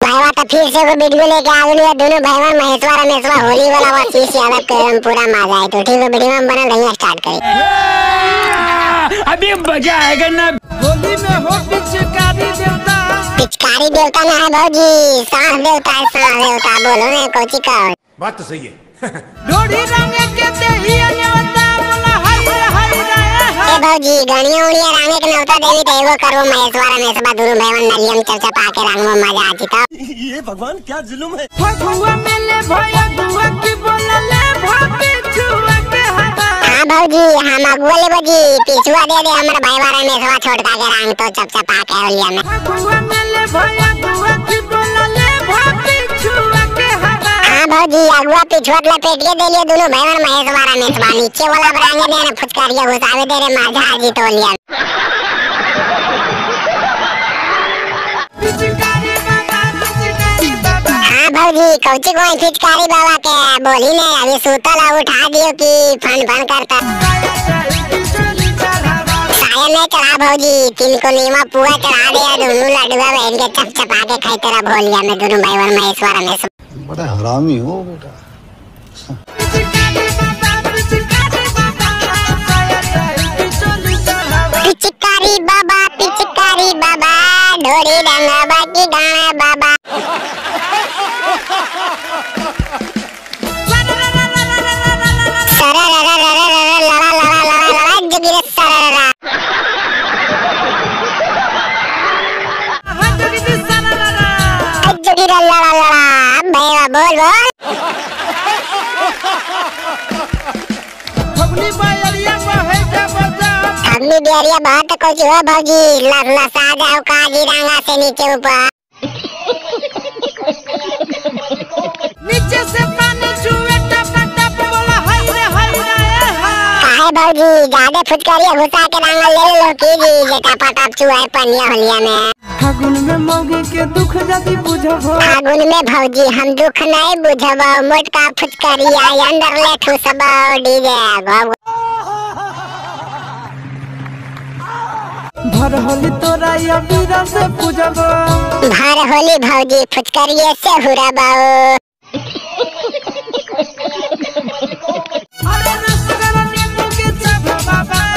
भाईवा तो फिर से वो वीडियो लेके आ गई है। दोनों भाईवा महेशवा रमेशवा होली वाला वो चीज याद कर पूरा मजा आए। तो ठीक है वीडियो में बना रही स्टार्ट करें। अभी मजा आएगा ना। होली में हो पिचकारी देवता। पिचकारी देवता ना है भौजी, सांस देवता है, सांस देवता। बोलो ना कोची का बात तो सही है। डोरी रंग के देहिया न्योता बोला हाय हाय रे। ए भौजी गणिया उड़िया रंग के न्योता देवी तो एगो करो महेशवा रमेशवा दोनों भाईवा नलियम चपचपा के रंग में मजा आती था। ये भगवान क्या जुल्म है। फगुआ में ले भैया दुआ की बोला ले भाभी छुआ के हवा। हां भौजी हम अगुआ ले भौजी पिछुआ दे दे हमरा भाईवा रमेशवा छोटका के रंग तो चपचपा के होलिया में। फगुआ में ले भैया दुआ की बोला ले भाभी छुआ के हवा। हां भौजी अगुआ पिछुआ लपेट के दे लिए दोनों भाईवा महेशवा रमेशवा नीचे वाला बरांगे दे ने फुचकारिया घुसावे दे रे मजा आ जी तो होलिया। हाँ भौजी कौची कोई पिचकारी बाबा के बोली ने अभी सूतला उठा दियो कि फन फन करता। साया में चढ़ा भौजी तिनको नीमा पुआ चढ़ा दिया दोनों लड्डुआ बहन के चपचपा के खाई तेरा भोलिया में दोनों भाईवा महेशवा रमेश। बड़ा हरामी हो बेटा। पिचकारी बाबा ढोरी रंगवा की गाना बाबा। बोल बोल अगली बेरिया बहुत कुछ हो भौजी लसा जाओ काजीरंगा से नीचे ऊपर। नीचे से पानी छुए टप टप बोला हाय रे काहे भौजी ज्यादा फुटकारिया घुसा के रंग ले लो की जी जे टप टप छुए पनिया होलिया में। फागुन में मौगी के दुख जदी बुझबो। फागुन में भौजी हम दुख नहीं बुझबो मोटका फुटकारिया अंदर ले ठुसबो डीजे भौ। भर होली तोरा या बीरा से पूजबो। भर होली भौजी फुटकारिये से हुरबो।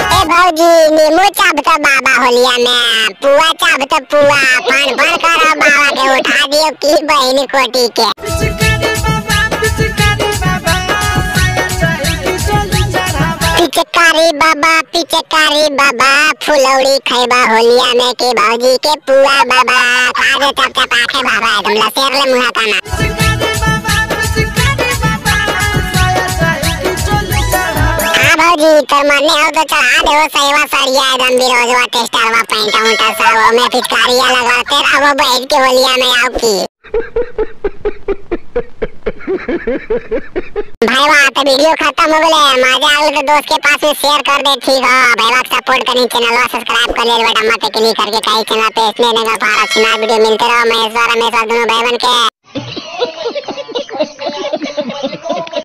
ए भौजी नींबू चाब तो बाबा होलिया में पुआ चाब तो पुआ फन फन करो बाबा के उठा दियो की बहन कोटी के। पिचकारी बाबा फुलौड़ी खैबा होलिया में के भौजी के पुआ बाबा खाजे चपचपा के बाबा एकदम लसेर ले मुहा काना। हाँ भौजी तर मरने हो तो चढ़ा दो सहीवा सड़िया एकदम बिरोजवा टेस्टरवा पैंटा उंटा सब में पिचकारिया लगाते अब बैठ के होलिया में आओ की। भाईवा तो वीडियो खत्म हो गए मजा आए तो दोस्त के पास में शेयर कर दे ठीक है। भाईवा सपोर्ट करें चैनल सब्सक्राइब कर ले बटन पे क्लिक करके कई चैनल पे इसने नगर पारा सुना वीडियो मिलते रहो महेशवा रमेशवा दोनों भाई बन के।